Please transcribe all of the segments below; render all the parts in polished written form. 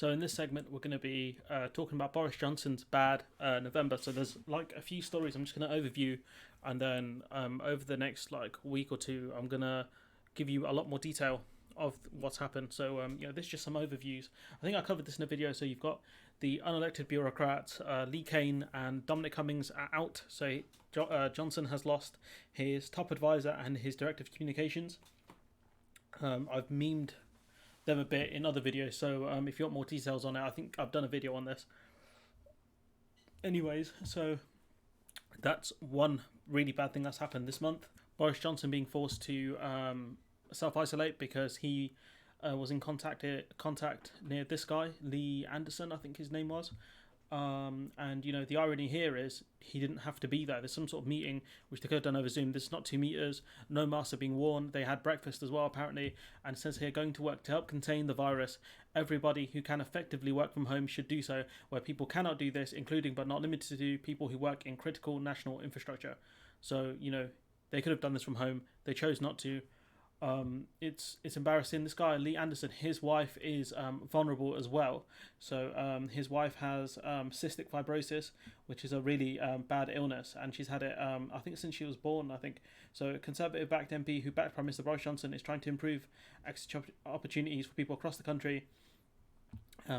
So in this segment, we're going to be talking about Boris Johnson's bad November. So there's like a few stories I'm just going to overview, and then over the next like week or two, I'm going to give you a lot more detail of what's happened. So this is just some overviews. I think I covered this in a video. So you've got the unelected bureaucrats, Cain and Dominic Cummings are out. So Johnson has lost his top advisor and his director of communications. I've memed them a bit in other videos, so if you want more details on it, I think I've done a video on this. Anyways, so that's one really bad thing that's happened this month. Boris Johnson being forced to self-isolate because he was in contact near this guy, Lee Anderson, I think his name was. And the irony here is he didn't have to be there. There's some sort of meeting which they could have done over Zoom. This is not 2 meters, no masks are being worn. They had breakfast as well apparently, and it says here, going to work to help contain the virus. Everybody who can effectively work from home should do so. Where people cannot do this, including but not limited to people who work in critical national infrastructure. So they could have done this from home. They chose not to. It's embarrassing. This guy Lee Anderson, his wife is vulnerable as well. So his wife has cystic fibrosis, which is a really bad illness, and she's had it I think since she was born. I think so. A Conservative-backed MP who backed Prime Minister Boris Johnson is trying to improve access opportunities for people across the country.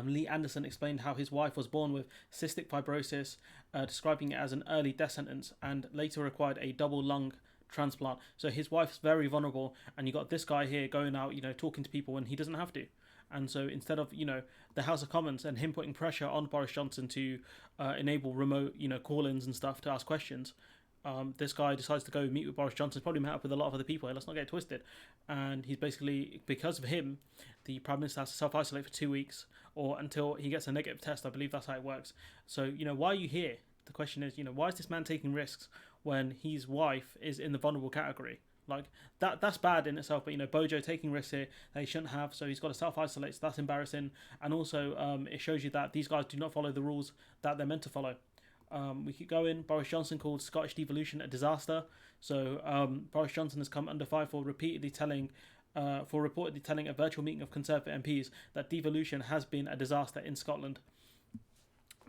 Lee Anderson explained how his wife was born with cystic fibrosis, describing it as an early death sentence, and later required a double lung transplant. So his wife's very vulnerable, and you got this guy here going out, talking to people when he doesn't have to. And so instead of the House of Commons and him putting pressure on Boris Johnson to enable remote call-ins and stuff to ask questions, this guy decides to go meet with Boris Johnson. Probably met up with a lot of other people here, let's not get it twisted. And he's basically, because of him, the Prime Minister has to self-isolate for 2 weeks, or until he gets a negative test. I believe that's how it works. So why are you here? The question is, why is this man taking risks when his wife is in the vulnerable category? Like that's bad in itself, but Bojo taking risks here that he shouldn't have, so he's got to self-isolate, so that's embarrassing. And also it shows you that these guys do not follow the rules that they're meant to follow. We keep going. Boris Johnson called Scottish devolution a disaster. So Boris Johnson has come under fire for reportedly telling a virtual meeting of Conservative MPs that devolution has been a disaster in Scotland.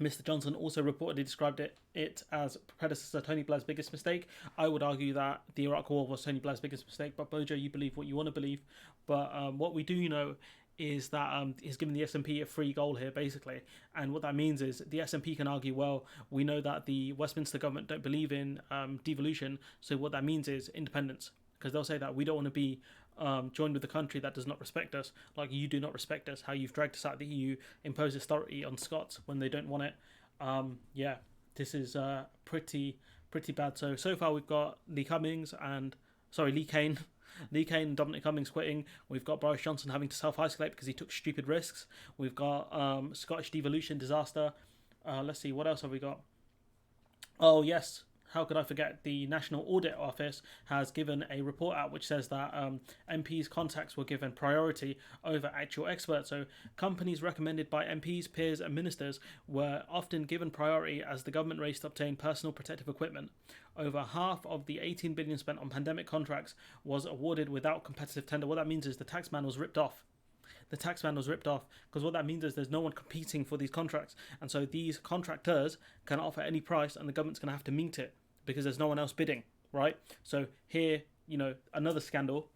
Mr. Johnson also reportedly described it as predecessor Tony Blair's biggest mistake. I would argue that the Iraq War was Tony Blair's biggest mistake, but Bojo, you believe what you want to believe. But what we do know is that he's given the SNP a free goal here, basically. And what that means is the SNP can argue, well, we know that the Westminster government don't believe in devolution, so what that means is independence. Because they'll say that we don't want to be joined with a country that does not respect us, like you do not respect us, how you've dragged us out of the EU, impose authority on Scots when they don't want it. This is pretty bad. So far we've got Lee Cain and Dominic Cummings quitting. We've got Boris Johnson having to self-isolate because he took stupid risks. We've got Scottish devolution disaster. Let's see, what else have we got? Oh yes, how could I forget? The National Audit Office has given a report out which says that MPs' contacts were given priority over actual experts. So companies recommended by MPs, peers and ministers were often given priority as the government raced to obtain personal protective equipment. Over half of the 18 billion spent on pandemic contracts was awarded without competitive tender. What that means is the taxman was ripped off. Because what that means is there's no one competing for these contracts, and so these contractors can offer any price and the government's going to have to meet it because there's no one else bidding, right? So here, another scandal.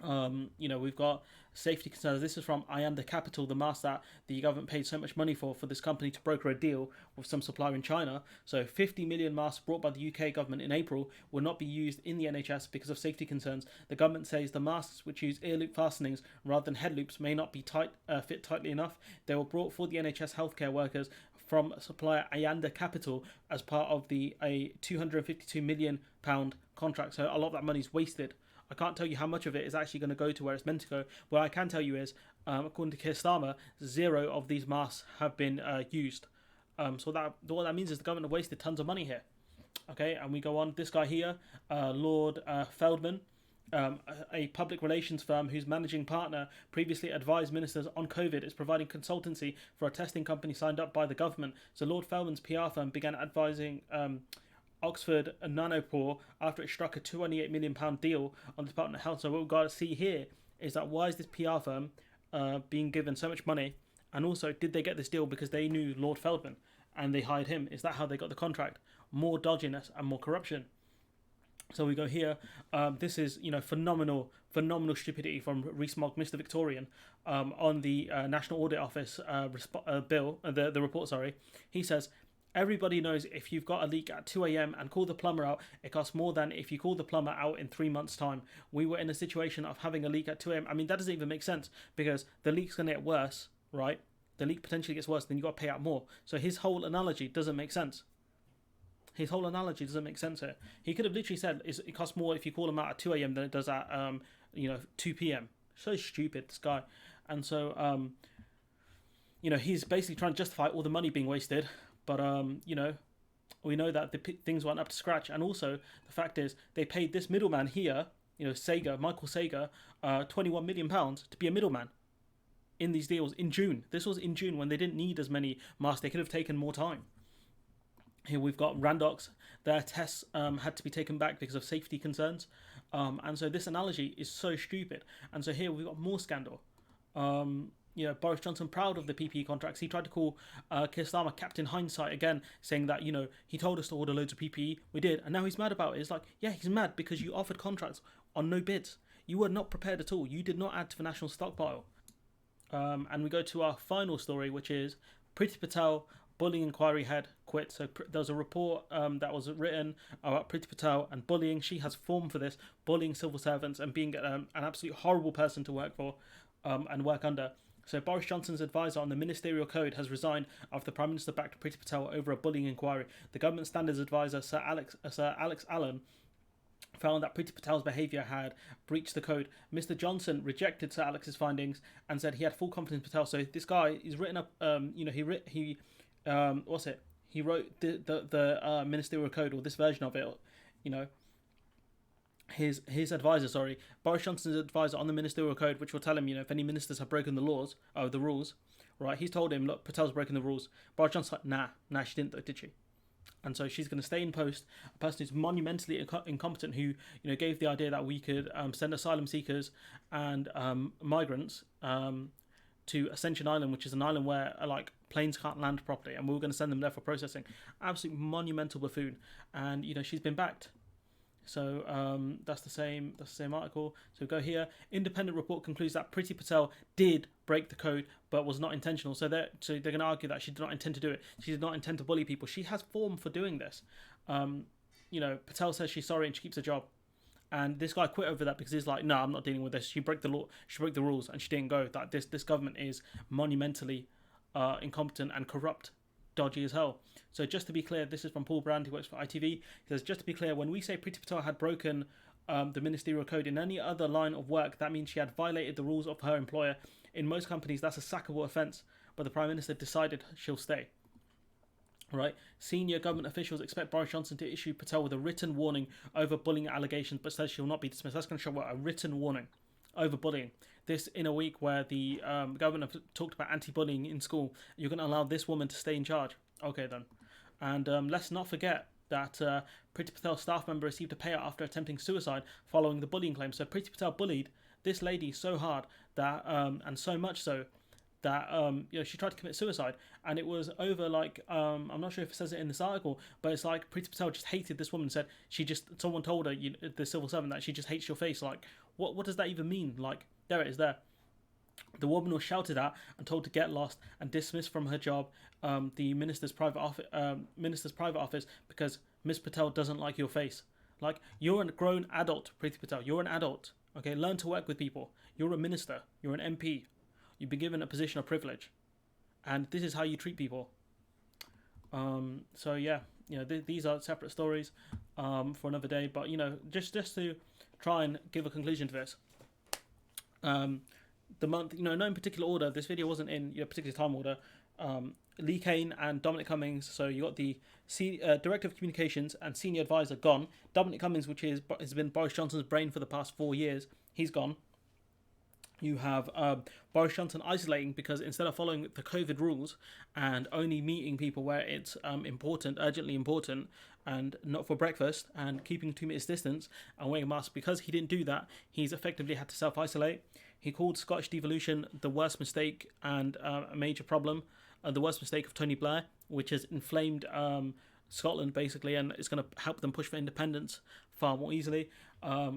We've got safety concerns. This is from Ayanda Capital, the mask that the government paid so much money for this company to broker a deal with some supplier in China. So 50 million masks brought by the UK government in April will not be used in the NHS because of safety concerns. The government says the masks, which use ear loop fastenings rather than head loops, may not be fit tightly enough. They were brought for the NHS healthcare workers from supplier Ayanda Capital as part of a £252 million contract. So a lot of that money is wasted. I can't tell you how much of it is actually going to go to where it's meant to go. What I can tell you is, according to Keir Starmer, 0 of these masks have been used. So what that means is the government have wasted tons of money here. Okay, and we go on. This guy here, Lord Feldman, a public relations firm whose managing partner previously advised ministers on COVID, is providing consultancy for a testing company signed up by the government. So Lord Feldman's PR firm began advising Oxford Nanopore after it struck a £228 million deal on the Department of Health. So what we've got to see here is that why is this PR firm being given so much money And also, did they get this deal because they knew Lord Feldman and they hired him? Is that how they got the contract? More dodginess and more corruption. So we go here. This is, phenomenal stupidity from Rees-Mogg, Mr. Victorian, on the National Audit Office bill, the report. Sorry, he says everybody knows if you've got a leak at 2 a.m. and call the plumber out, it costs more than if you call the plumber out in 3 months' time. We were in a situation of having a leak at 2 a.m. I mean, that doesn't even make sense because the leak's going to get worse, right? The leak potentially gets worse, then you got to pay out more. So his whole analogy doesn't make sense. His whole analogy doesn't make sense here. He could have literally said it costs more if you call him out at 2 a.m. than it does at 2 p.m. So stupid, this guy. And so he's basically trying to justify all the money being wasted. But we know that things weren't up to scratch. And also the fact is they paid this middleman here, Michael Sager, £21 million to be a middleman in these deals in June. This was in June when they didn't need as many masks. They could have taken more time. Here we've got Randox. Their tests had to be taken back because of safety concerns. And so this analogy is so stupid. And so here we've got more scandal. Boris Johnson proud of the PPE contracts. He tried to call Keir Starmer Captain Hindsight again, saying that, he told us to order loads of PPE. We did. And now he's mad about it. It's like, yeah, he's mad because you offered contracts on no bids. You were not prepared at all. You did not add to the national stockpile. And we go to our final story, which is Priti Patel, bullying inquiry head, quit. So there was a report that was written about Priti Patel and bullying. She has formed for this, bullying civil servants and being an absolute horrible person to work for and work under. So Boris Johnson's advisor on the ministerial code has resigned after the Prime Minister backed Priti Patel over a bullying inquiry. The government standards advisor, Sir Alex Allen, found that Priti Patel's behaviour had breached the code. Mr. Johnson rejected Sir Alex's findings and said he had full confidence in Patel. So this guy is written up, he wrote the ministerial code, or this version of it, his advisor, Boris Johnson's advisor on the ministerial code, which will tell him, if any ministers have broken the rules, right? He's told him, look, Patel's breaking the rules. Boris Johnson's like, nah, she didn't though, did she? And so she's going to stay in post, a person who's monumentally incompetent, who, gave the idea that we could send asylum seekers and migrants to Ascension Island, which is an island where planes can't land properly, and we were going to send them there for processing. Absolute monumental buffoon, and she's been backed. So that's the same article. So go here. Independent report concludes that Priti Patel did break the code, but was not intentional. So they're going to argue that she did not intend to do it. She did not intend to bully people. She has form for doing this. Patel says she's sorry and she keeps her job. And this guy quit over that because he's like, no, I'm not dealing with this. She broke the law. She broke the rules, and she didn't go. That this government is monumentally incompetent and corrupt, dodgy as hell. So just to be clear, this is from Paul Brand, who works for ITV. He says, just to be clear, when we say Priti Patel had broken the ministerial code in any other line of work, that means she had violated the rules of her employer. In most companies, that's a sackable offence, but the Prime Minister decided she'll stay. Right? Senior government officials expect Boris Johnson to issue Patel with a written warning over bullying allegations, but says she'll not be dismissed. That's going to show what a written warning over bullying. This in a week where the government have talked about anti-bullying in school. You're going to allow this woman to stay in charge. Okay then. And let's not forget that Priti Patel's staff member received a payout after attempting suicide following the bullying claim. So Priti Patel bullied this lady so hard that, and so much so, that she tried to commit suicide, and it was over I'm not sure if it says it in this article, but it's like Priti Patel just hated this woman. Said someone told her, the civil servant, that she just hates your face. What does that even mean? There it is there. The woman was shouted at and told to get lost and dismissed from her job, the minister's private office, because Miss Patel doesn't like your face. You're a grown adult, Priti Patel. You're an adult. Okay, learn to work with people. You're a minister. You're an MP. You've been given a position of privilege, and this is how you treat people. These are separate stories for another day. But just to try and give a conclusion to this, the month, no in particular order. This video wasn't in particular time order. Cain and Dominic Cummings. So you got the Director of Communications and Senior Advisor gone. Dominic Cummings, which has been Boris Johnson's brain for the past 4 years, he's gone. You have Boris Johnson isolating because instead of following the COVID rules and only meeting people where it's urgently important, and not for breakfast, and keeping 2 meters distance and wearing a mask, because he didn't do that, he's effectively had to self-isolate. He called Scottish devolution the worst mistake and a major problem, the worst mistake of Tony Blair, which has inflamed Scotland basically, and it's going to help them push for independence far more easily.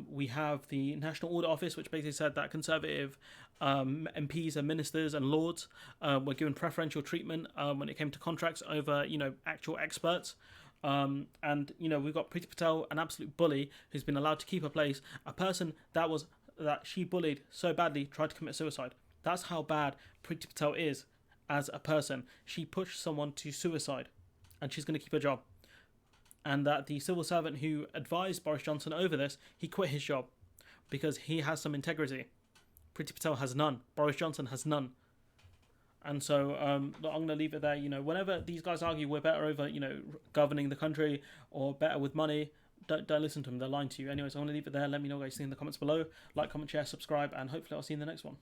We have the National Audit Office, which basically said that Conservative MPs and ministers and lords were given preferential treatment when it came to contracts over, actual experts. And we've got Priti Patel, an absolute bully who's been allowed to keep her place, a person that she bullied so badly tried to commit suicide. That's how bad Priti Patel is as a person. She pushed someone to suicide, and she's going to keep her job. And that the civil servant who advised Boris Johnson over this, he quit his job because he has some integrity. Priti Patel has none. Boris Johnson has none. And so I'm going to leave it there. Whenever these guys argue we're better over, governing the country or better with money, don't listen to them. They're lying to you. Anyways, I'm going to leave it there. Let me know what you think in the comments below. Like, comment, share, subscribe, and hopefully I'll see you in the next one.